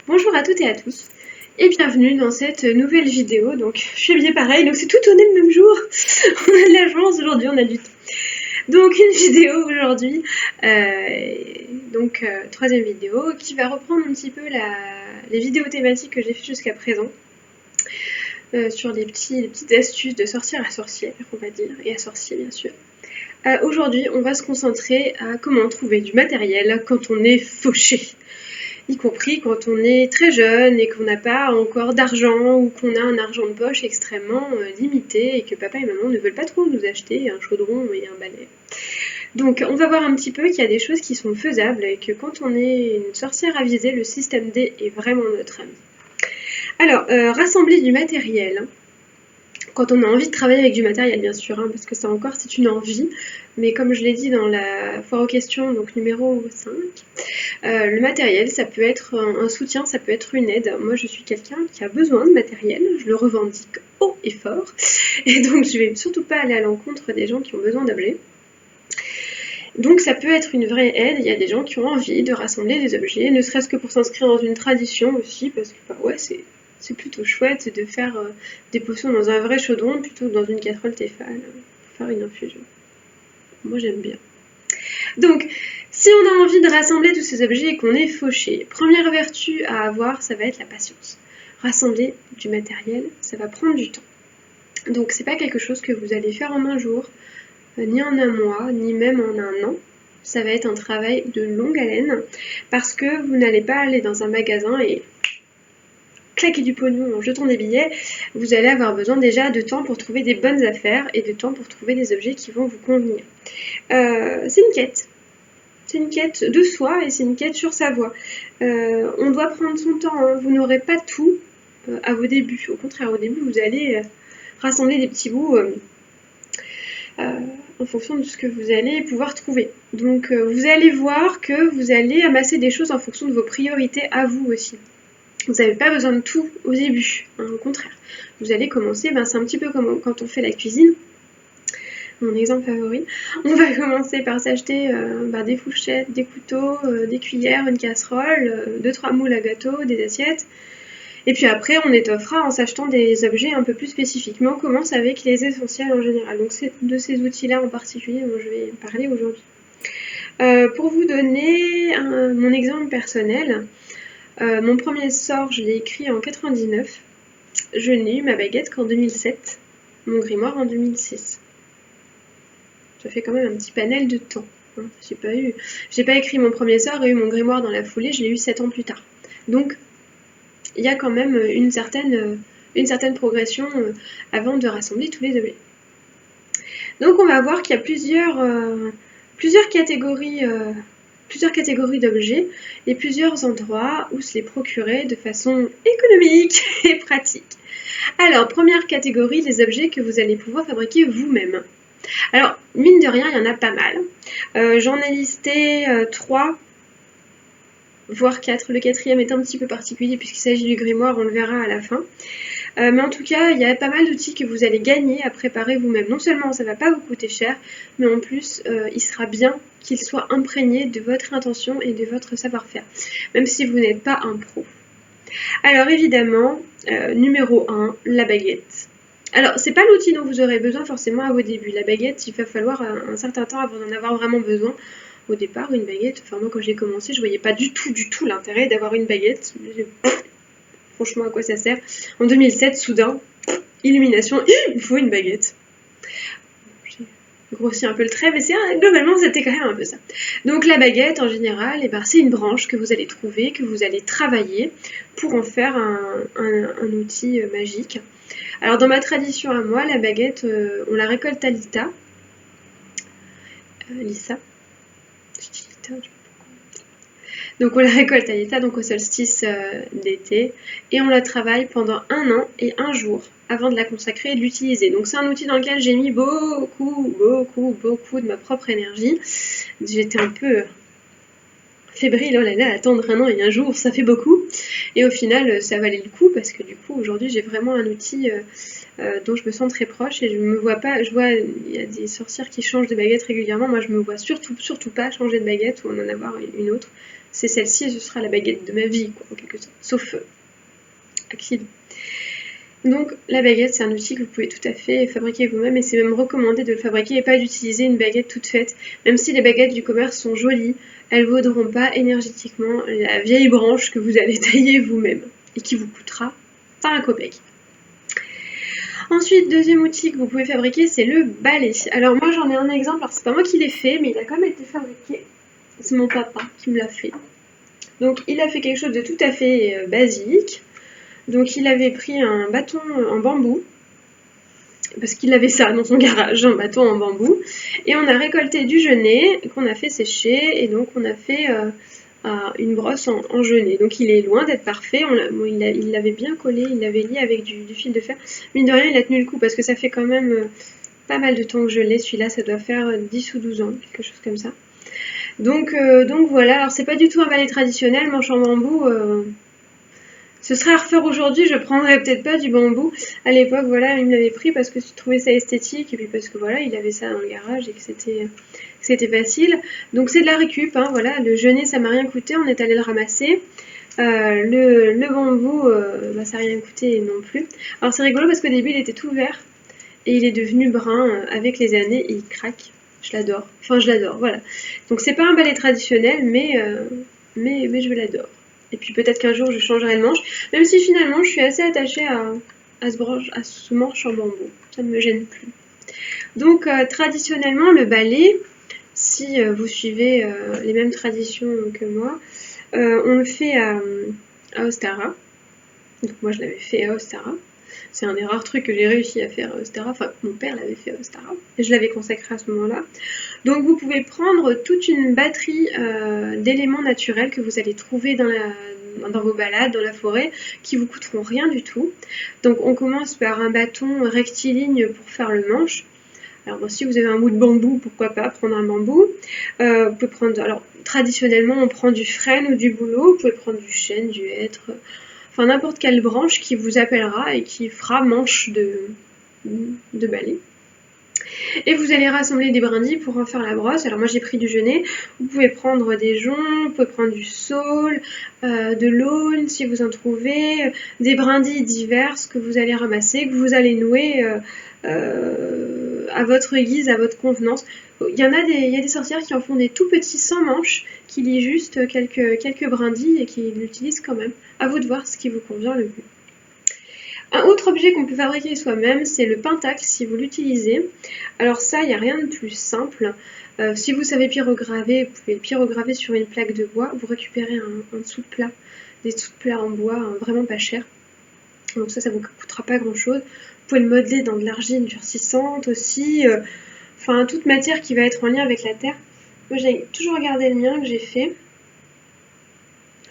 Bonjour à toutes et à tous et bienvenue dans cette nouvelle vidéo. Donc je suis habillée pareil, donc c'est tout tourné le même jour. On a de la chance aujourd'hui, on a du temps. Donc une vidéo aujourd'hui, troisième vidéo qui va reprendre un petit peu les vidéos thématiques que j'ai fait jusqu'à présent. Sur les petites astuces de sorcière à sorcière, on va dire, et à sorcier bien sûr. Aujourd'hui, on va se concentrer à comment trouver du matériel quand on est fauché. Y compris quand on est très jeune et qu'on n'a pas encore d'argent ou qu'on a un argent de poche extrêmement limité et que papa et maman ne veulent pas trop nous acheter un chaudron et un balai. Donc on va voir un petit peu qu'il y a des choses qui sont faisables et que quand on est une sorcière avisée, le système D est vraiment notre ami. Alors, rassembler du matériel. Quand on a envie de travailler avec du matériel, bien sûr, parce que ça encore, c'est une envie. Mais comme je l'ai dit dans la foire aux questions, donc numéro 5, le matériel, ça peut être un soutien, ça peut être une aide. Moi, je suis quelqu'un qui a besoin de matériel, je le revendique haut et fort. Et donc, je vais surtout pas aller à l'encontre des gens qui ont besoin d'objets. Donc, ça peut être une vraie aide. Il y a des gens qui ont envie de rassembler des objets, ne serait-ce que pour s'inscrire dans une tradition aussi, parce que, ouais, c'est plutôt chouette de faire des potions dans un vrai chaudron plutôt que dans une casserole Tefal pour faire une infusion. Moi, j'aime bien. Donc, si on a envie de rassembler tous ces objets et qu'on est fauché, première vertu à avoir, ça va être la patience. Rassembler du matériel, ça va prendre du temps. Donc, c'est pas quelque chose que vous allez faire en un jour, ni en un mois, ni même en un an. Ça va être un travail de longue haleine parce que vous n'allez pas aller dans un magasin et claquer du pognon en jetant des billets. Vous allez avoir besoin déjà de temps pour trouver des bonnes affaires et de temps pour trouver des objets qui vont vous convenir. C'est une quête. C'est une quête de soi et c'est une quête sur sa voie. On doit prendre son temps, vous n'aurez pas tout à vos débuts. Au contraire, au début, vous allez rassembler des petits bouts en fonction de ce que vous allez pouvoir trouver. Donc vous allez voir que vous allez amasser des choses en fonction de vos priorités à vous aussi. Vous n'avez pas besoin de tout au début, au contraire. Vous allez commencer, c'est un petit peu comme quand on fait la cuisine. Mon exemple favori. On va commencer par s'acheter des fourchettes, des couteaux, des cuillères, une casserole, 2-3 moules à gâteau, des assiettes. Et puis après, on étoffera en s'achetant des objets un peu plus spécifiques. Mais on commence avec les essentiels en général. Donc c'est de ces outils-là en particulier dont je vais parler aujourd'hui. Pour vous donner mon exemple personnel, mon premier sort, je l'ai écrit en 99. Je n'ai eu ma baguette qu'en 2007. Mon grimoire en 2006. Ça fait quand même un petit panel de temps. J'ai pas écrit mon premier sort et eu mon grimoire dans la foulée, je l'ai eu 7 ans plus tard. Donc, il y a quand même une certaine progression avant de rassembler tous les objets. Donc, on va voir qu'il y a plusieurs catégories d'objets et plusieurs endroits où se les procurer de façon économique et pratique. Alors, première catégorie, les objets que vous allez pouvoir fabriquer vous-même. Alors, mine de rien, il y en a pas mal. J'en ai listé 3, voire 4. Le 4e est un petit peu particulier puisqu'il s'agit du grimoire, on le verra à la fin. Mais en tout cas, il y a pas mal d'outils que vous allez gagner à préparer vous-même. Non seulement ça ne va pas vous coûter cher, mais en plus, il sera bien qu'il soit imprégné de votre intention et de votre savoir-faire, même si vous n'êtes pas un pro. Alors évidemment, numéro 1, la baguette. Alors, c'est pas l'outil dont vous aurez besoin forcément à vos débuts. La baguette, il va falloir un certain temps avant d'en avoir vraiment besoin. Au départ, une baguette, moi quand j'ai commencé, je voyais pas du tout l'intérêt d'avoir une baguette. Franchement, à quoi ça sert? En 2007, soudain, illumination, il faut une baguette. J'ai grossi un peu le trait, mais globalement, c'était quand même un peu ça. Donc la baguette, en général, c'est une branche que vous allez trouver, que vous allez travailler pour en faire un outil magique. Alors dans ma tradition à moi, la baguette, on la récolte à Lissa. Donc on la récolte à Lissa, donc au solstice d'été, et on la travaille pendant 1 an et 1 jour avant de la consacrer et de l'utiliser. Donc c'est un outil dans lequel j'ai mis beaucoup de ma propre énergie. J'étais un peu fébrile, oh là là, attendre 1 an et 1 jour, ça fait beaucoup. Et au final, ça valait le coup parce que du coup, aujourd'hui, j'ai vraiment un outil dont je me sens très proche et je me vois pas, je vois, il y a des sorcières qui changent de baguette régulièrement, moi je me vois surtout pas changer de baguette ou en avoir une autre. c'est celle-ci, ce sera la baguette de ma vie, quoi, en quelque sorte, sauf accident. Donc la baguette, c'est un outil que vous pouvez tout à fait fabriquer vous-même et c'est même recommandé de le fabriquer et pas d'utiliser une baguette toute faite. Même si les baguettes du commerce sont jolies, elles ne vaudront pas énergétiquement la vieille branche que vous allez tailler vous-même et qui vous coûtera pas un copec. Ensuite, deuxième outil que vous pouvez fabriquer, c'est le balai. Alors moi j'en ai un exemple, alors c'est pas moi qui l'ai fait, mais il a quand même été fabriqué. C'est mon papa qui me l'a fait. Donc il a fait quelque chose de tout à fait basique. Donc il avait pris un bâton en bambou, parce qu'il avait ça dans son garage, un bâton en bambou, et on a récolté du genêt qu'on a fait sécher, et donc on a fait une brosse en genêt. Donc il est loin d'être parfait, il l'avait bien collé, il l'avait lié avec du fil de fer. Mine de rien, il a tenu le coup, parce que ça fait quand même pas mal de temps que je l'ai, celui-là, ça doit faire 10 ou 12 ans, quelque chose comme ça. Donc voilà, alors c'est pas du tout un balai traditionnel, manche en bambou... Ce serait à refaire aujourd'hui, je prendrais peut-être pas du bambou. À l'époque, voilà, il me l'avait pris parce que je trouvais ça esthétique et puis parce que voilà, il avait ça dans le garage et que c'était facile. Donc c'est de la récup, hein, voilà. Le genêt, ça m'a rien coûté, on est allé le ramasser. Le bambou, ça n'a rien coûté non plus. Alors c'est rigolo parce qu'au début, il était tout vert et il est devenu brun avec les années et il craque. Je l'adore. Enfin, je l'adore, voilà. Donc c'est pas un balai traditionnel, mais je l'adore. Et puis peut-être qu'un jour je changerai de manche, même si finalement je suis assez attachée à ce manche en bambou. Ça ne me gêne plus. Donc traditionnellement le balai, si vous suivez les mêmes traditions que moi, on le fait à Ostara. Donc moi je l'avais fait à Ostara. C'est un des rares trucs que j'ai réussi à faire à Ostara. Enfin, mon père l'avait fait à Ostara. Et je l'avais consacré à ce moment-là. Donc vous pouvez prendre toute une batterie d'éléments naturels que vous allez trouver dans vos balades, dans la forêt, qui vous coûteront rien du tout. Donc on commence par un bâton rectiligne pour faire le manche. Alors bon, si vous avez un bout de bambou, pourquoi pas prendre un bambou. Vous pouvez prendre, alors traditionnellement on prend du frêne ou du bouleau, vous pouvez prendre du chêne, du hêtre, enfin n'importe quelle branche qui vous appellera et qui fera manche de balai. Et vous allez rassembler des brindilles pour en faire la brosse. Alors moi j'ai pris du genêt, vous pouvez prendre des joncs, vous pouvez prendre du saule, de l'aulne si vous en trouvez, des brindilles diverses que vous allez ramasser, que vous allez nouer à votre guise, à votre convenance. Il y a des sorcières qui en font des tout petits sans manches, qui lient juste quelques brindilles et qui l'utilisent quand même. À vous de voir ce qui vous convient le mieux. Un autre objet qu'on peut fabriquer soi-même, c'est le pentacle si vous l'utilisez. Alors ça, il n'y a rien de plus simple. Si vous savez pyrograver, vous pouvez le pyrograver sur une plaque de bois. Vous récupérez un dessous de plat, des dessous de plat en bois vraiment pas cher. Donc ça vous coûtera pas grand-chose. Vous pouvez le modeler dans de l'argile durcissante aussi. Enfin, toute matière qui va être en lien avec la terre. Moi, j'ai toujours regardé le mien que j'ai fait.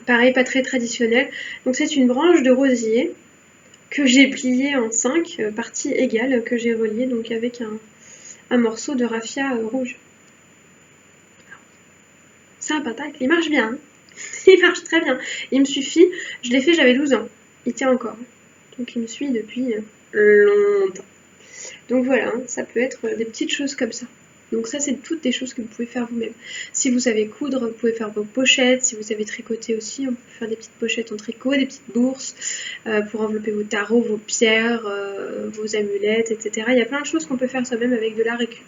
Pareil, pas très traditionnel. Donc c'est une branche de rosier que j'ai plié en 5 parties égales, que j'ai reliées donc avec un morceau de raffia rouge. C'est un pentacle, il marche bien, hein. Il marche très bien. Il me suffit, je l'ai fait, j'avais 12 ans. Il tient encore. Donc il me suit depuis longtemps. Donc voilà, hein, ça peut être des petites choses comme ça. Donc ça, c'est toutes des choses que vous pouvez faire vous-même. Si vous savez coudre, vous pouvez faire vos pochettes. Si vous savez tricoter aussi, on peut faire des petites pochettes en tricot, des petites bourses pour envelopper vos tarots, vos pierres, vos amulettes, etc. Il y a plein de choses qu'on peut faire soi-même avec de la récup.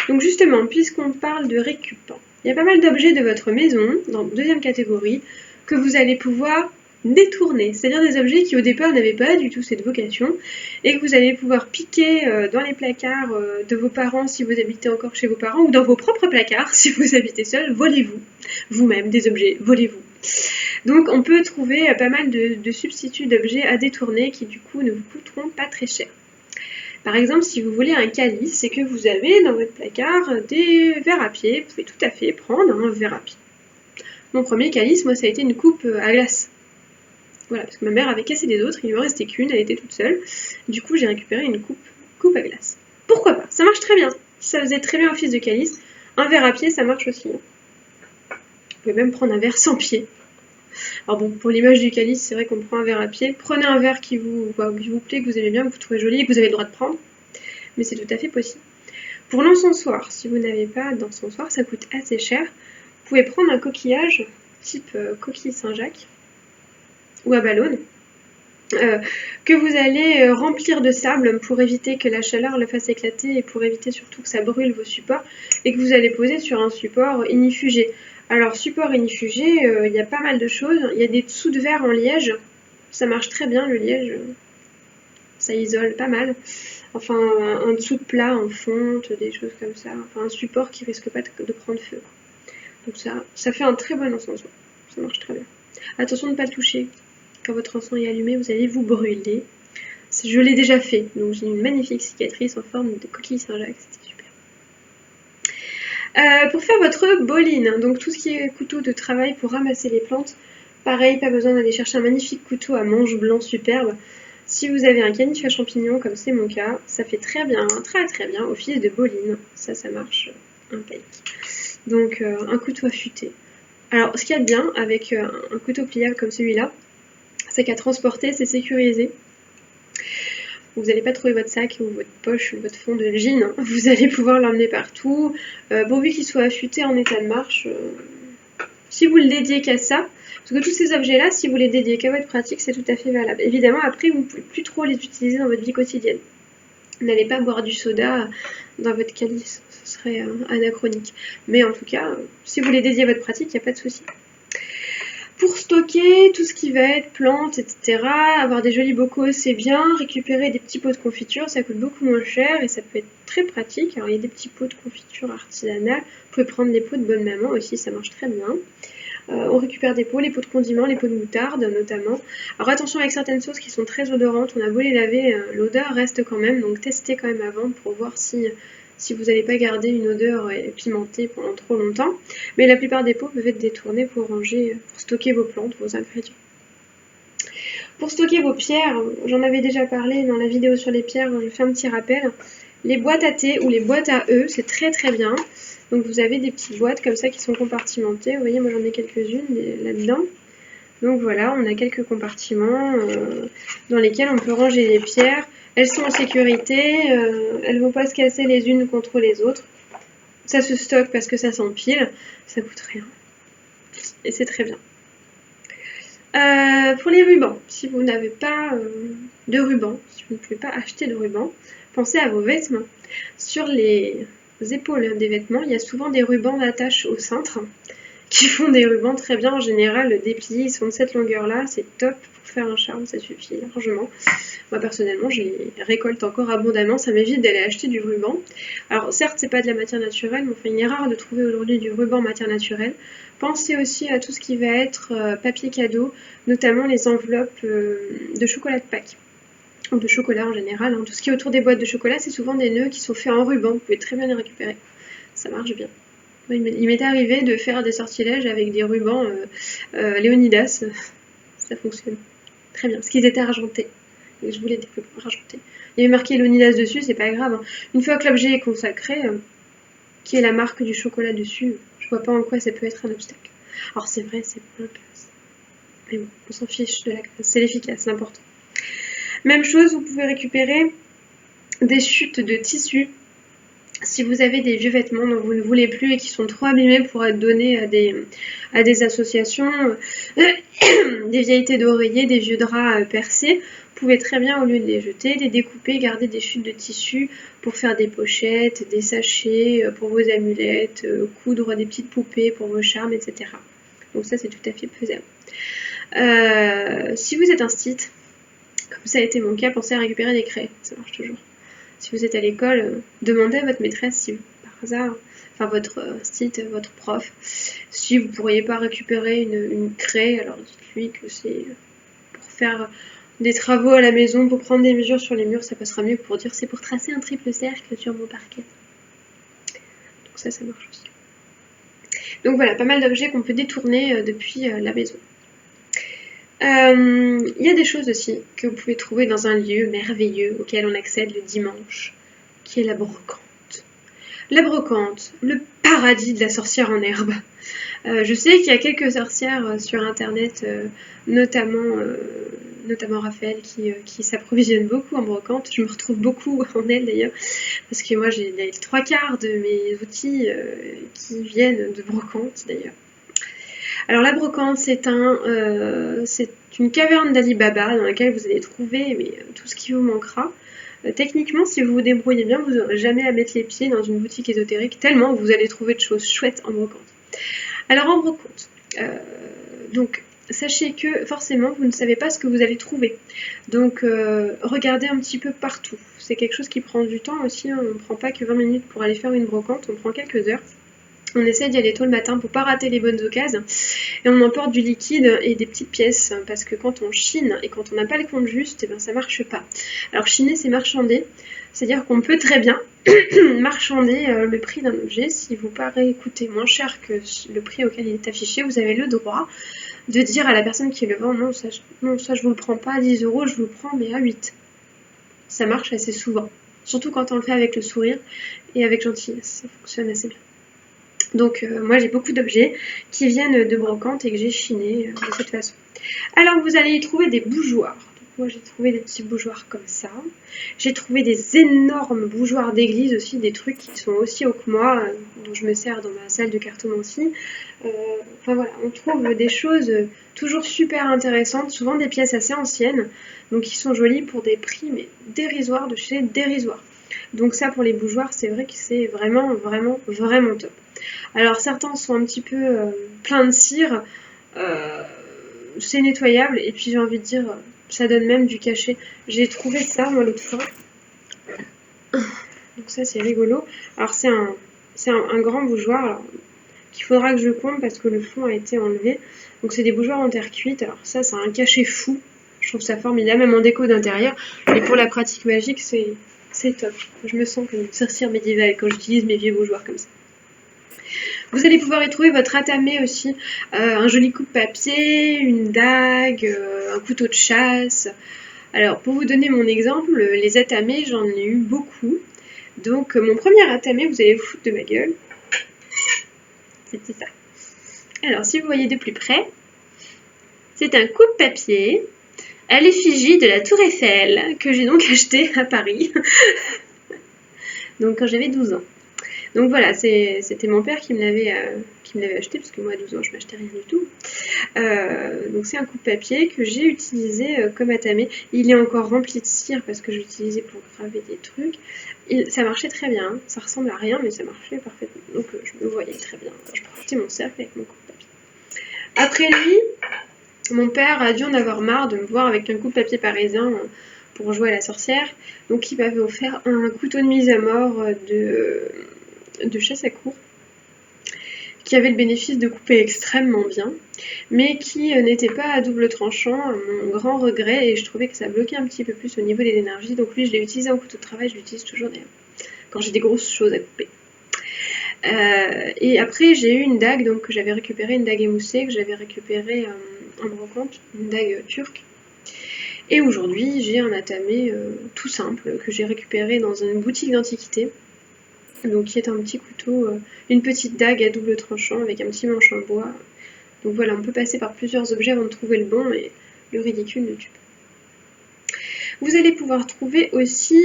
Donc justement, puisqu'on parle de récup, il y a pas mal d'objets de votre maison, dans deuxième catégorie, que vous allez pouvoir détourner, c'est-à-dire des objets qui au départ n'avaient pas du tout cette vocation et que vous allez pouvoir piquer dans les placards de vos parents si vous habitez encore chez vos parents ou dans vos propres placards si vous habitez seul, volez-vous vous-même des objets, volez-vous. Donc on peut trouver pas mal de substituts d'objets à détourner qui du coup ne vous coûteront pas très cher. Par exemple, si vous voulez un calice et que vous avez dans votre placard des verres à pied, vous pouvez tout à fait prendre un verre à pied. Mon premier calice, moi ça a été une coupe à glace. Voilà, parce que ma mère avait cassé des autres, il ne me restait qu'une, elle était toute seule. Du coup, j'ai récupéré une coupe à glace. Pourquoi pas? Ça marche très bien. Ça faisait très bien office de calice. Un verre à pied, ça marche aussi. Vous pouvez même prendre un verre sans pied. Alors bon, pour l'image du calice, c'est vrai qu'on prend un verre à pied. Prenez un verre qui vous plaît, que vous aimez bien, que vous trouvez joli et que vous avez le droit de prendre. Mais c'est tout à fait possible. Pour l'encensoir, si vous n'avez pas d'encensoir, ça coûte assez cher. pouvez prendre un coquillage type coquille Saint-Jacques ou à ballon, que vous allez remplir de sable pour éviter que la chaleur le fasse éclater et pour éviter surtout que ça brûle vos supports, et que vous allez poser sur un support ignifugé. Alors support ignifugé, il y a pas mal de choses. Il y a des dessous de verre en liège, ça marche très bien le liège, ça isole pas mal. Enfin un dessous de plat en fonte, des choses comme ça, enfin un support qui risque pas de prendre feu. Donc ça fait un très bon encens, ça marche très bien. Attention de ne pas le toucher. Quand votre encens est allumé, vous allez vous brûler. Je l'ai déjà fait, donc j'ai une magnifique cicatrice en forme de coquille Saint-Jacques, c'était super. Pour faire votre boline, donc tout ce qui est couteau de travail pour ramasser les plantes, pareil, pas besoin d'aller chercher un magnifique couteau à manche blanc superbe. Si vous avez un canif à champignons, comme c'est mon cas, ça fait très bien office de boline. Ça marche impec. Donc un couteau affûté. Alors ce qu'il y a de bien avec un couteau pliable comme celui-là, c'est qu'à transporter, c'est sécurisé. Vous n'allez pas trouver votre sac ou votre poche ou votre fond de jean. Vous allez pouvoir l'emmener partout. Pourvu qu'il soit affûté en état de marche. Si vous le dédiez qu'à ça, parce que tous ces objets-là, si vous les dédiez qu'à votre pratique, c'est tout à fait valable. Évidemment, après, vous ne pouvez plus trop les utiliser dans votre vie quotidienne. N'allez pas boire du soda dans votre calice, ce serait anachronique. Mais en tout cas, si vous les dédiez à votre pratique, il n'y a pas de souci. Pour stocker tout ce qui va être plantes, etc., avoir des jolis bocaux, c'est bien. Récupérer des petits pots de confiture, ça coûte beaucoup moins cher et ça peut être très pratique. Alors il y a des petits pots de confiture artisanales. Vous pouvez prendre des pots de bonne maman aussi, ça marche très bien. On récupère des pots, les pots de condiments, les pots de moutarde notamment. Alors attention avec certaines sauces qui sont très odorantes, on a beau les laver, l'odeur reste quand même, donc testez quand même avant pour voir si vous n'allez pas garder une odeur pimentée pendant trop longtemps. Mais la plupart des pots peuvent être détournés pour ranger, pour stocker vos plantes, vos ingrédients. Pour stocker vos pierres, j'en avais déjà parlé dans la vidéo sur les pierres, je fais un petit rappel. Les boîtes à thé ou les boîtes à œufs, c'est très très bien. Donc vous avez des petites boîtes comme ça qui sont compartimentées. Vous voyez, moi j'en ai quelques-unes là-dedans. Donc voilà, on a quelques compartiments dans lesquels on peut ranger les pierres. Elles sont en sécurité, elles ne vont pas se casser les unes contre les autres. Ça se stocke parce que ça s'empile, ça coûte rien. Et c'est très bien. Pour les rubans, si vous n'avez pas de ruban, si vous ne pouvez pas acheter de ruban, pensez à vos vêtements. Sur les épaules des vêtements, il y a souvent des rubans d'attache au cintre qui font des rubans très bien. En général, dépliés, ils sont de cette longueur-là, c'est top pour faire un charme, ça suffit largement. Moi personnellement, je les récolte encore abondamment, ça m'évite d'aller acheter du ruban. Alors certes, c'est pas de la matière naturelle, mais enfin, il est rare de trouver aujourd'hui du ruban matière naturelle. Pensez aussi à tout ce qui va être papier cadeau, notamment les enveloppes de chocolat de Pâques. Ou de chocolat en général. Tout ce qui est autour des boîtes de chocolat, c'est souvent des nœuds qui sont faits en ruban. Vous pouvez très bien les récupérer. Ça marche bien. Il m'est arrivé de faire des sortilèges avec des rubans Léonidas. Ça fonctionne très bien. Parce qu'ils étaient argentés. Et je voulais des rubans argentés. Il y avait marqué Léonidas dessus, c'est pas grave. Une fois que l'objet est consacré, qui est la marque du chocolat dessus, je vois pas en quoi ça peut être un obstacle. Alors c'est vrai, c'est pas la classe. Mais bon, on s'en fiche de la classe. C'est l'efficace, c'est important. Même chose, vous pouvez récupérer des chutes de tissu. Si vous avez des vieux vêtements dont vous ne voulez plus et qui sont trop abîmés pour être donnés à des associations, des vieilletés d'oreiller, des vieux draps percés, vous pouvez très bien, au lieu de les jeter, les découper, garder des chutes de tissu pour faire des pochettes, des sachets pour vos amulettes, coudre des petites poupées pour vos charmes, etc. Donc ça, c'est tout à fait faisable. Si vous êtes un stit, comme ça a été mon cas, pensez à récupérer des craies, ça marche toujours. Si vous êtes à l'école, demandez à votre maîtresse si par hasard, enfin votre stit, votre prof, si vous ne pourriez pas récupérer une craie, alors dites-lui que c'est pour faire des travaux à la maison, pour prendre des mesures sur les murs, ça passera mieux que pour dire c'est pour tracer un triple cercle sur mon parquet. Donc ça marche aussi. Donc voilà, pas mal d'objets qu'on peut détourner depuis la maison. Il y a des choses aussi que vous pouvez trouver dans un lieu merveilleux auquel on accède le dimanche, qui est la brocante. La brocante, le paradis de la sorcière en herbe. Je sais qu'il y a quelques sorcières sur internet, notamment notamment Raphaël qui s'approvisionne beaucoup en brocante. Je me retrouve beaucoup en elle d'ailleurs, parce que moi j'ai les 3/4 de mes outils qui viennent de brocante d'ailleurs. Alors la brocante, c'est une caverne d'Ali Baba dans laquelle vous allez trouver tout ce qui vous manquera. Techniquement, si vous vous débrouillez bien, vous n'aurez jamais à mettre les pieds dans une boutique ésotérique, tellement vous allez trouver de choses chouettes en brocante. Alors en brocante, donc sachez que forcément vous ne savez pas ce que vous allez trouver. Donc regardez un petit peu partout. C'est quelque chose qui prend du temps aussi, hein. On ne prend pas que 20 minutes pour aller faire une brocante, on prend quelques heures. On essaie d'y aller tôt le matin pour pas rater les bonnes occasions. Et on emporte du liquide et des petites pièces, parce que quand on chine et quand on n'a pas le compte juste, et ben ça marche pas. Alors chiner, c'est marchander, c'est-à-dire qu'on peut très bien marchander le prix d'un objet. S'il vous paraît coûter moins cher que le prix auquel il est affiché, vous avez le droit de dire à la personne qui le vend, non ça je vous le prends pas à 10 €, je vous le prends mais à 8. Ça marche assez souvent, surtout quand on le fait avec le sourire et avec gentillesse, ça fonctionne assez bien. Donc moi j'ai beaucoup d'objets qui viennent de brocante et que j'ai chiné de cette façon. Alors vous allez y trouver des bougeoirs. Donc, moi j'ai trouvé des petits bougeoirs comme ça. J'ai trouvé des énormes bougeoirs d'église aussi, des trucs qui sont aussi hauts que moi, dont je me sers dans ma salle de cartomancie. Enfin voilà, on trouve des choses toujours super intéressantes, souvent des pièces assez anciennes, donc qui sont jolies pour des prix mais dérisoires de chez dérisoires. Donc ça pour les bougeoirs, c'est vrai que c'est vraiment vraiment vraiment top. Alors certains sont un petit peu pleins de cire, c'est nettoyable et puis j'ai envie de dire ça donne même du cachet. J'ai trouvé ça moi l'autre fois. Donc ça c'est rigolo. Alors c'est un grand bougeoir qu'il faudra que je comble parce que le fond a été enlevé. Donc c'est des bougeoirs en terre cuite. Alors ça a un cachet fou. Je trouve ça formidable, même en déco d'intérieur. Et pour la pratique magique, c'est top. Je me sens comme une sorcière médiévale quand j'utilise mes vieux bougeoirs comme ça. Vous allez pouvoir y trouver votre atamé aussi, un joli coupe-papier, une dague, un couteau de chasse. Alors pour vous donner mon exemple, les atamés j'en ai eu beaucoup. Donc mon premier atamé, vous allez vous foutre de ma gueule. C'était ça. Alors si vous voyez de plus près, c'est un coupe-papier à l'effigie de la Tour Eiffel que j'ai donc acheté à Paris. Donc quand j'avais 12 ans. Donc voilà, c'était mon père qui me l'avait acheté, parce que moi à 12 ans je m'achetais rien du tout. Donc c'est un coupe-papier que j'ai utilisé comme atamé. Il est encore rempli de cire parce que je l'utilisais pour graver des trucs. Ça marchait très bien, hein. Ça ressemble à rien mais ça marchait parfaitement. Donc je me voyais très bien. Je portais mon cercle avec mon coupe-papier. Après lui, mon père a dû en avoir marre de me voir avec un coupe-papier parisien pour jouer à la sorcière. Donc il m'avait offert un couteau de mise à mort de chasse à courre, qui avait le bénéfice de couper extrêmement bien, mais qui n'était pas à double tranchant, à mon grand regret, et je trouvais que ça bloquait un petit peu plus au niveau des énergies. Donc lui, je l'ai utilisé en couteau de travail, je l'utilise toujours d'ailleurs, quand j'ai des grosses choses à couper. Et après, j'ai eu une dague, donc que j'avais récupérée, une dague émoussée, que j'avais récupérée en brocante, une dague turque. Et aujourd'hui, j'ai un atamé tout simple, que j'ai récupéré dans une boutique d'antiquité. Donc qui est un petit couteau, une petite dague à double tranchant avec un petit manche en bois. Donc voilà, on peut passer par plusieurs objets avant de trouver le bon, et le ridicule ne tue pas. Vous allez pouvoir trouver aussi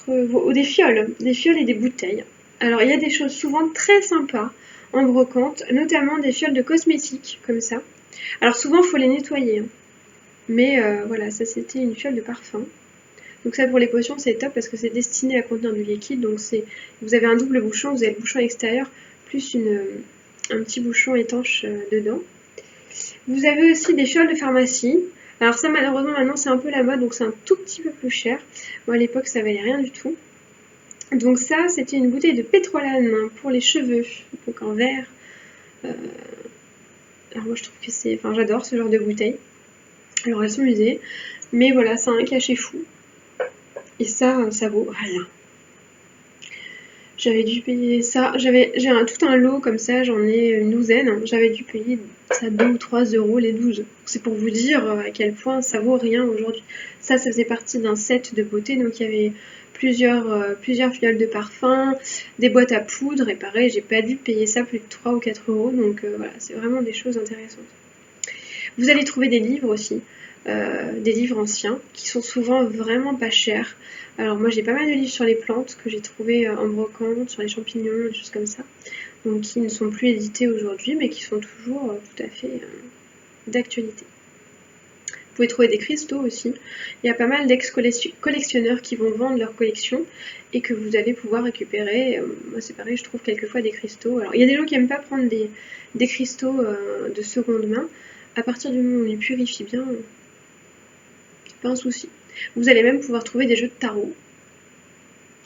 des fioles et des bouteilles. Alors il y a des choses souvent très sympas en brocante, notamment des fioles de cosmétiques comme ça. Alors souvent il faut les nettoyer, hein. Mais voilà, ça c'était une fiole de parfum. Donc ça pour les potions c'est top parce que c'est destiné à contenir du liquide, donc vous avez un double bouchon, vous avez le bouchon extérieur plus un petit bouchon étanche dedans. Vous avez aussi des fioles de pharmacie. Alors ça malheureusement maintenant c'est un peu la mode, donc c'est un tout petit peu plus cher. Moi à l'époque ça valait rien du tout. Donc ça c'était une bouteille de pétrolane pour les cheveux, donc en verre. Alors moi je trouve que j'adore ce genre de bouteille. Alors elles sont usées, mais voilà, c'est un cachet fou. Et ça vaut rien. J'avais dû payer ça. J'ai tout un lot comme ça, j'en ai une douzaine. J'avais dû payer ça 2 ou 3 € les 12. C'est pour vous dire à quel point ça vaut rien aujourd'hui. Ça faisait partie d'un set de beauté, donc il y avait plusieurs fioles de parfum, des boîtes à poudre, et pareil, j'ai pas dû payer ça plus de 3 ou 4 €. Donc voilà, c'est vraiment des choses intéressantes. Vous allez trouver des livres aussi, des livres anciens, qui sont souvent vraiment pas chers. Alors moi j'ai pas mal de livres sur les plantes que j'ai trouvés en brocante, sur les champignons, des choses comme ça, donc qui ne sont plus édités aujourd'hui, mais qui sont toujours tout à fait d'actualité. Vous pouvez trouver des cristaux aussi. Il y a pas mal d'ex-collectionneurs qui vont vendre leur collection et que vous allez pouvoir récupérer. Moi c'est pareil, je trouve quelquefois des cristaux. Alors il y a des gens qui n'aiment pas prendre des cristaux de seconde main. À partir du moment où on les purifie bien, c'est pas un souci. Vous allez même pouvoir trouver des jeux de tarot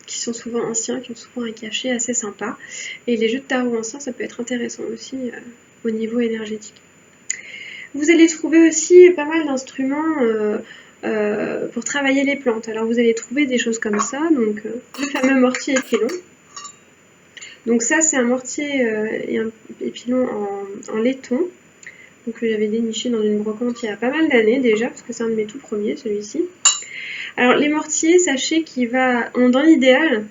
qui sont souvent anciens, qui ont souvent un cachet assez sympa. Et les jeux de tarot anciens, ça peut être intéressant aussi au niveau énergétique. Vous allez trouver aussi pas mal d'instruments pour travailler les plantes. Alors vous allez trouver des choses comme ça, donc le fameux mortier et pilon. Donc ça c'est un mortier et un pilon en laiton. Donc j'avais déniché dans une brocante il y a pas mal d'années déjà, parce que c'est un de mes tout premiers celui-ci. Alors les mortiers, sachez qu'il va, dans l'idéal,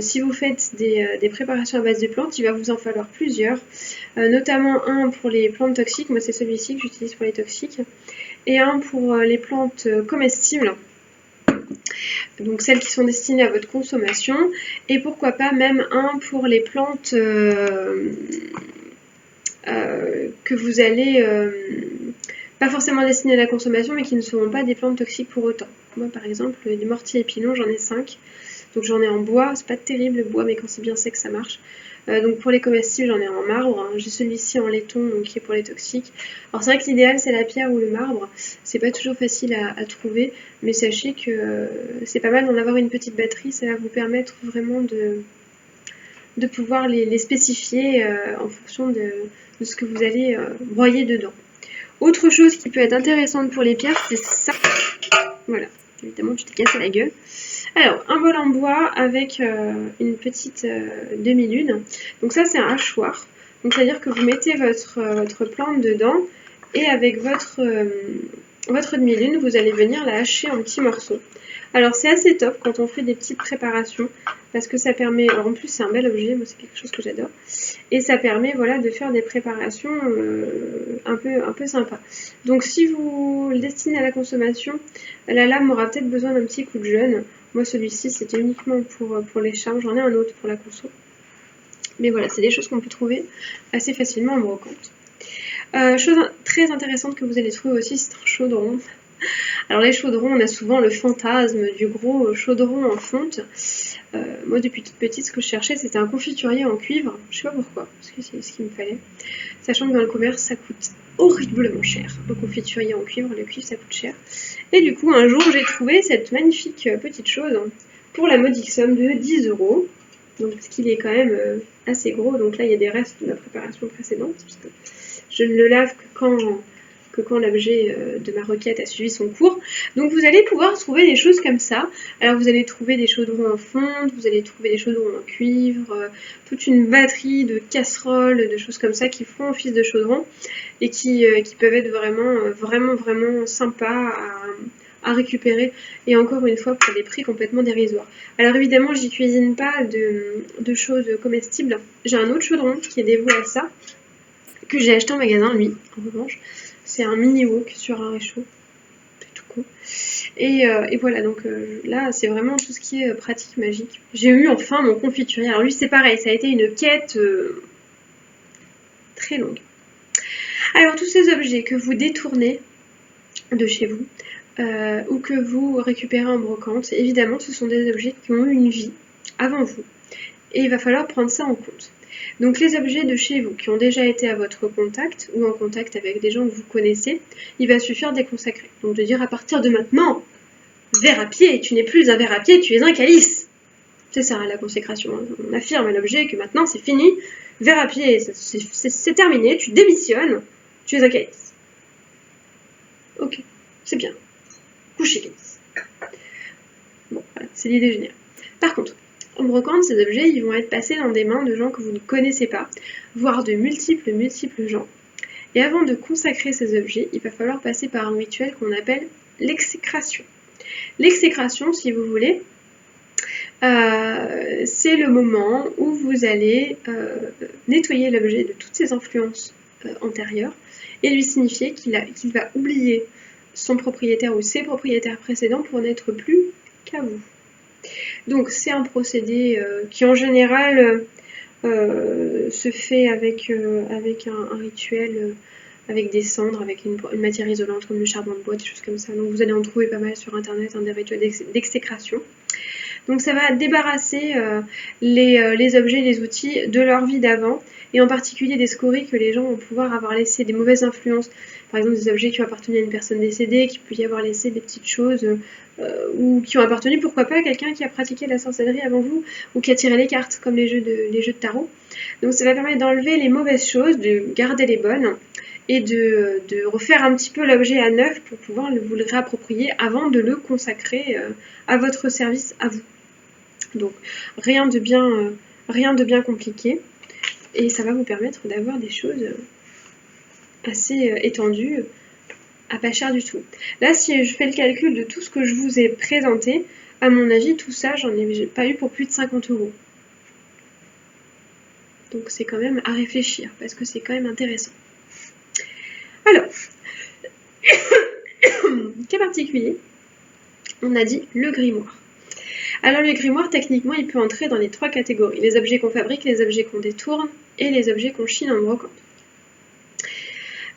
si vous faites des préparations à base de plantes, il va vous en falloir plusieurs, notamment un pour les plantes toxiques, moi c'est celui-ci que j'utilise pour les toxiques, et un pour les plantes comestibles, donc celles qui sont destinées à votre consommation, et pourquoi pas même un pour les plantes que vous allez pas forcément destinées à la consommation, mais qui ne seront pas des plantes toxiques pour autant. Moi par exemple, les mortiers et pilons, j'en ai 5. Donc j'en ai en bois, c'est pas terrible le bois, mais quand c'est bien sec ça marche. Donc pour les comestibles, j'en ai en marbre, hein. J'ai celui-ci en laiton, donc qui est pour les toxiques. Alors c'est vrai que l'idéal c'est la pierre ou le marbre, c'est pas toujours facile à trouver, mais sachez que c'est pas mal d'en avoir une petite batterie, ça va vous permettre vraiment de pouvoir les spécifier en fonction de ce que vous allez broyer dedans. Autre chose qui peut être intéressante pour les pierres, c'est ça. Voilà, évidemment tu t'es cassé la gueule. Alors, un bol en bois avec une petite demi-lune. Donc ça, c'est un hachoir. Donc c'est-à-dire que vous mettez votre plante dedans et avec votre demi-lune, vous allez venir la hacher en petits morceaux. Alors c'est assez top quand on fait des petites préparations parce que ça permet, alors en plus c'est un bel objet, moi c'est quelque chose que j'adore, et ça permet voilà, de faire des préparations un peu sympas. Donc si vous le destinez à la consommation, la lame aura peut-être besoin d'un petit coup de jeûne. Moi celui-ci c'était uniquement pour les charmes, j'en ai un autre pour la conso. Mais voilà, c'est des choses qu'on peut trouver assez facilement en brocante. Chose très intéressante que vous allez trouver aussi, c'est un chaudron. Alors les chaudrons, on a souvent le fantasme du gros chaudron en fonte. Moi depuis toute petite, ce que je cherchais c'était un confiturier en cuivre. Je sais pas pourquoi, parce que c'est ce qu'il me fallait. Sachant que dans le commerce ça coûte horriblement cher. Le confiturier en cuivre, le cuivre ça coûte cher. Et du coup un jour j'ai trouvé cette magnifique petite chose pour la modique somme de 10 €. Donc ce qu'il est quand même assez gros. Donc là il y a des restes de ma préparation précédente, parce que je ne le lave que quand l'objet de ma requête a suivi son cours. Donc vous allez pouvoir trouver des choses comme ça. Alors vous allez trouver des chaudrons en fonte, vous allez trouver des chaudrons en cuivre, toute une batterie de casseroles, de choses comme ça qui font office de chaudron et qui peuvent être vraiment sympas à récupérer, et encore une fois pour des prix complètement dérisoires. Alors évidemment j'y cuisine pas de choses comestibles. J'ai un autre chaudron qui est dévoué à ça, que j'ai acheté en magasin lui, en revanche. C'est un mini wok sur un réchaud. C'est tout con. Et voilà, donc là, c'est vraiment tout ce qui est pratique magique. J'ai eu enfin mon confiturier. Alors lui, c'est pareil, ça a été une quête très longue. Alors tous ces objets que vous détournez de chez vous, ou que vous récupérez en brocante, évidemment, ce sont des objets qui ont eu une vie avant vous. Et il va falloir prendre ça en compte. Donc les objets de chez vous qui ont déjà été à votre contact ou en contact avec des gens que vous connaissez, il va suffire de les consacrer. Donc de dire à partir de maintenant, verre à pied, tu n'es plus un verre à pied, tu es un calice. C'est ça la consécration. On affirme à l'objet que maintenant c'est fini, verre à pied, c'est terminé, tu démissionnes, tu es un calice. Ok, c'est bien. Coucher calice. Bon, voilà, c'est l'idée générale. Par contre, en brocante, ces objets, ils vont être passés dans des mains de gens que vous ne connaissez pas, voire de multiples gens. Et avant de consacrer ces objets, il va falloir passer par un rituel qu'on appelle l'exécration. L'exécration, si vous voulez, c'est le moment où vous allez nettoyer l'objet de toutes ses influences antérieur et lui signifier qu'il va oublier son propriétaire ou ses propriétaires précédents pour n'être plus qu'à vous. Donc c'est un procédé qui en général se fait avec un rituel, avec des cendres, avec une matière isolante comme le charbon de bois, des choses comme ça. Donc vous allez en trouver pas mal sur internet, des rituels d'exécration. Donc ça va débarrasser les objets, les outils de leur vie d'avant, et en particulier des scories que les gens vont pouvoir avoir laissé, des mauvaises influences, par exemple des objets qui ont appartenu à une personne décédée, qui peut y avoir laissé des petites choses, ou qui ont appartenu, pourquoi pas, à quelqu'un qui a pratiqué la sorcellerie avant vous, ou qui a tiré les cartes, comme les jeux de tarot. Donc ça va permettre d'enlever les mauvaises choses, de garder les bonnes, et de refaire un petit peu l'objet à neuf pour pouvoir vous le réapproprier avant de le consacrer à votre service, à vous. Donc rien de bien compliqué, et ça va vous permettre d'avoir des choses assez étendues à pas cher du tout. Là, si je fais le calcul de tout ce que je vous ai présenté, à mon avis, tout ça, j'en ai pas eu pour plus de 50 €. Donc c'est quand même à réfléchir, parce que c'est quand même intéressant. Alors, cas particulier, on a dit le grimoire. Alors le grimoire, techniquement, il peut entrer dans les 3 catégories. Les objets qu'on fabrique, les objets qu'on détourne et les objets qu'on chine en brocante.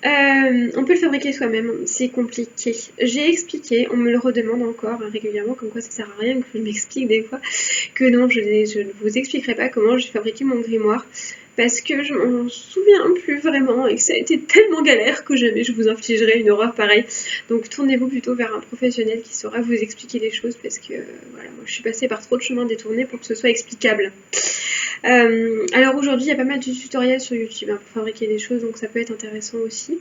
On peut le fabriquer soi-même, c'est compliqué. J'ai expliqué, on me le redemande encore régulièrement, comme quoi ça sert à rien que je m'explique des fois, que non, je ne vous expliquerai pas comment j'ai fabriqué mon grimoire, parce que je m'en souviens plus vraiment et que ça a été tellement galère que jamais je vous infligerai une horreur pareille. Donc tournez-vous plutôt vers un professionnel qui saura vous expliquer les choses, parce que voilà, moi je suis passée par trop de chemins détournés pour que ce soit explicable. Alors aujourd'hui, il y a pas mal de tutoriels sur YouTube pour fabriquer des choses, donc ça peut être intéressant aussi.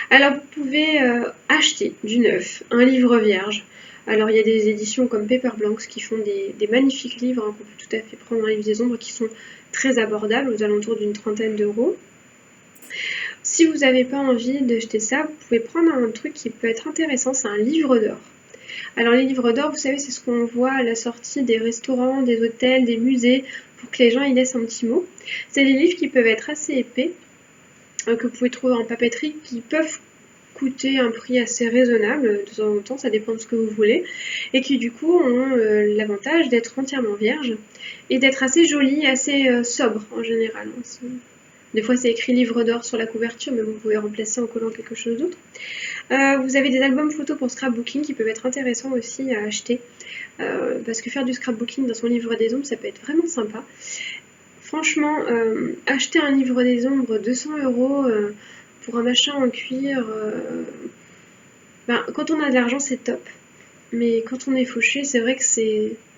Alors vous pouvez acheter du neuf, un livre vierge. Alors il y a des éditions comme Paper Blanks qui font des magnifiques livres qu'on peut tout à fait prendre dans les livres des ombres, qui sont très abordables, aux alentours d'une 30aine d'euros. Si vous n'avez pas envie d'acheter ça, vous pouvez prendre un truc qui peut être intéressant, c'est un livre d'or. Alors les livres d'or, vous savez, c'est ce qu'on voit à la sortie des restaurants, des hôtels, des musées, pour que les gens y laissent un petit mot. C'est des livres qui peuvent être assez épais, que vous pouvez trouver en papeterie, qui peuvent coûter un prix assez raisonnable de temps en temps, ça dépend de ce que vous voulez, et qui du coup ont l'avantage d'être entièrement vierges et d'être assez jolis, assez sobres en général. Des fois c'est écrit livre d'or sur la couverture, mais vous pouvez remplacer en collant quelque chose d'autre. Vous avez des albums photos pour scrapbooking qui peuvent être intéressants aussi à acheter, parce que faire du scrapbooking dans son livre des ombres, ça peut être vraiment sympa. Franchement, acheter un livre des ombres 200 € pour un machin en cuir, quand on a de l'argent c'est top, mais quand on est fauché, c'est vrai que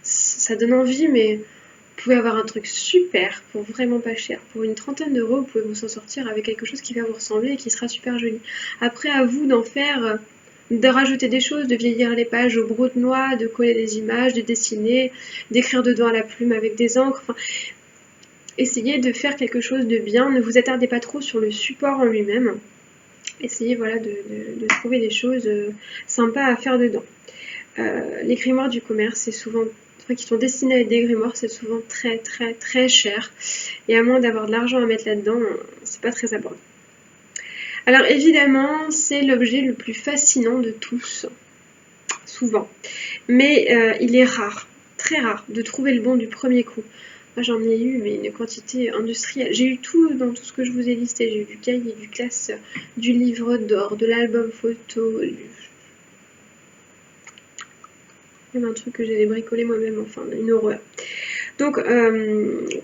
ça donne envie, mais vous pouvez avoir un truc super pour vraiment pas cher. Pour une 30aine d'euros, vous pouvez vous en sortir avec quelque chose qui va vous ressembler et qui sera super joli. Après, à vous d'en faire, de rajouter des choses, de vieillir les pages au broute-noix, de coller des images, de dessiner, d'écrire dedans à la plume avec des encres. Enfin, essayez de faire quelque chose de bien. Ne vous attardez pas trop sur le support en lui-même. Essayez voilà, de trouver des choses sympas à faire dedans. Les grimoires du commerce, c'est souvent... qui sont destinés à être des grimoires, c'est souvent très très très cher, et à moins d'avoir de l'argent à mettre là-dedans, c'est pas très abordable. Alors évidemment, c'est l'objet le plus fascinant de tous, souvent, mais il est rare, très rare, de trouver le bon du premier coup. Moi j'en ai eu mais une quantité industrielle, j'ai eu tout dans tout ce que je vous ai listé, j'ai eu du cahier, du classeur, du livre d'or, de l'album photo, même un truc que j'avais bricolé moi-même, enfin une horreur. Donc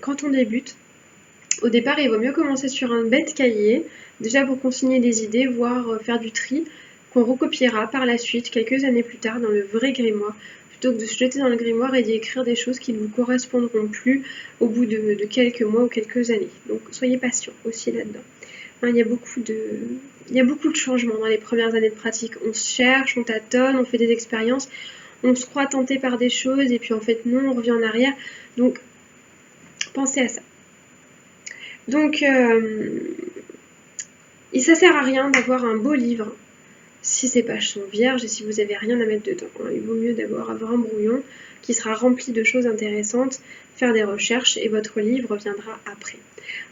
quand on débute, au départ il vaut mieux commencer sur un bête cahier, déjà pour consigner des idées, voire faire du tri, qu'on recopiera par la suite, quelques années plus tard, dans le vrai grimoire, plutôt que de se jeter dans le grimoire et d'y écrire des choses qui ne vous correspondront plus au bout de quelques mois ou quelques années. Donc soyez patient aussi là-dedans. Il y a beaucoup de changements dans les premières années de pratique. On se cherche, on tâtonne, on fait des expériences, on se croit tenté par des choses et puis en fait non, on revient en arrière. Donc pensez à ça. Donc ça sert à rien d'avoir un beau livre si ces pages sont vierges et si vous n'avez rien à mettre dedans. Il vaut mieux d'abord avoir un brouillon qui sera rempli de choses intéressantes, faire des recherches et votre livre viendra après.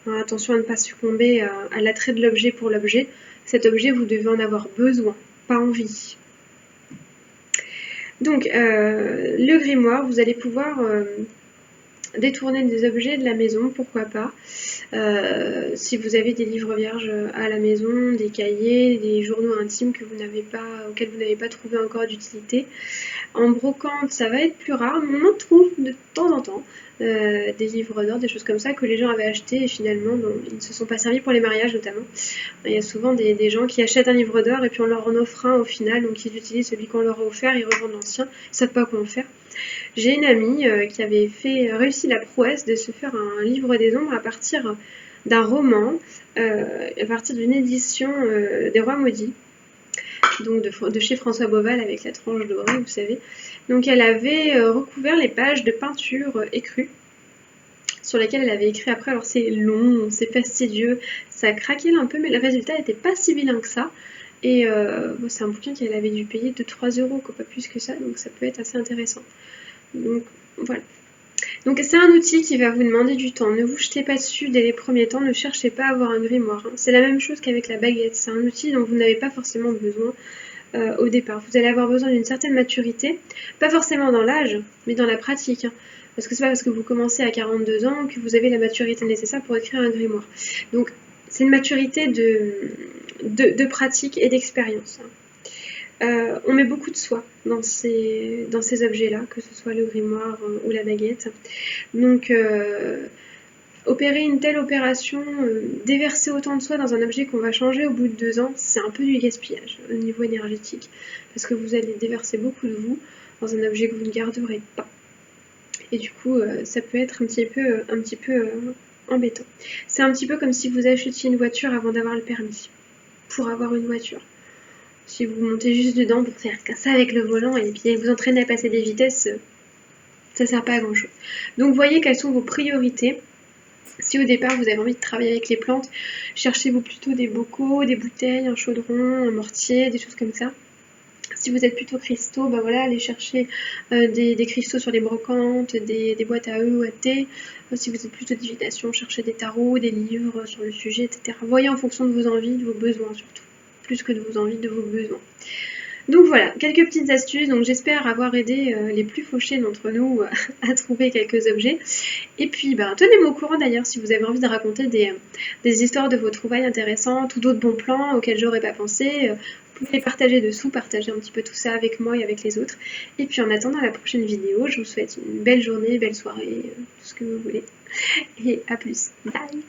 Attention à ne pas succomber à l'attrait de l'objet pour l'objet. Cet objet, vous devez en avoir besoin, pas envie. Donc, le grimoire, vous allez pouvoir détourner des objets de la maison, pourquoi pas. Si vous avez des livres vierges à la maison, des cahiers, des journaux intimes auxquels vous n'avez pas trouvé encore d'utilité. En brocante, ça va être plus rare, mais on en trouve de temps en temps. Des livres d'or, des choses comme ça que les gens avaient acheté et finalement ils ne se sont pas servis pour les mariages notamment. Il y a souvent des gens qui achètent un livre d'or et puis on leur en offre un au final, donc ils utilisent celui qu'on leur a offert, ils revendent l'ancien, ils ne savent pas quoi en faire. J'ai une amie qui avait réussi la prouesse de se faire un livre des ombres à partir d'un roman, à partir d'une édition des Rois Maudits, donc de chez François Beauval avec la tranche dorée, vous savez. Donc elle avait recouvert les pages de peinture écrue sur lesquelles elle avait écrit après. Alors c'est long, c'est fastidieux, ça craquait un peu, mais le résultat n'était pas si vilain que ça. Et c'est un bouquin qu'elle avait dû payer 2-3 euros, pas plus que ça, donc ça peut être assez intéressant. Donc voilà. Donc c'est un outil qui va vous demander du temps. Ne vous jetez pas dessus dès les premiers temps, ne cherchez pas à avoir un grimoire. C'est la même chose qu'avec la baguette. C'est un outil dont vous n'avez pas forcément besoin au départ. Vous allez avoir besoin d'une certaine maturité, pas forcément dans l'âge, mais dans la pratique. Parce que c'est pas parce que vous commencez à 42 ans que vous avez la maturité nécessaire pour écrire un grimoire. Donc c'est une maturité de pratique et d'expérience. On met beaucoup de soi dans ces objets-là, que ce soit le grimoire ou la baguette. Donc, opérer une telle opération, déverser autant de soi dans un objet qu'on va changer au bout de 2 ans, c'est un peu du gaspillage au niveau énergétique, parce que vous allez déverser beaucoup de vous dans un objet que vous ne garderez pas. Et du coup, ça peut être un petit peu embêtant. C'est un petit peu comme si vous achetiez une voiture avant d'avoir le permis, pour avoir une voiture. Si vous montez juste dedans pour faire ça avec le volant et puis vous entraînez à passer des vitesses, ça sert pas à grand chose. Donc voyez quelles sont vos priorités. Si au départ vous avez envie de travailler avec les plantes, cherchez-vous plutôt des bocaux, des bouteilles, un chaudron, un mortier, des choses comme ça. Si vous êtes plutôt cristaux, voilà, allez chercher des cristaux sur les brocantes, des boîtes à œufs ou à thé. Si vous êtes plutôt divination, cherchez des tarots, des livres sur le sujet, etc. Voyez en fonction de vos envies, de vos besoins surtout, plus que de vos envies, de vos besoins. Donc voilà, quelques petites astuces, donc j'espère avoir aidé les plus fauchés d'entre nous à trouver quelques objets. Et puis tenez-moi au courant d'ailleurs si vous avez envie de raconter des histoires de vos trouvailles intéressantes ou d'autres bons plans auxquels j'aurais pas pensé. Vous pouvez les partager dessous, partager un petit peu tout ça avec moi et avec les autres. Et puis en attendant la prochaine vidéo, je vous souhaite une belle journée, belle soirée, tout ce que vous voulez. Et à plus. Bye!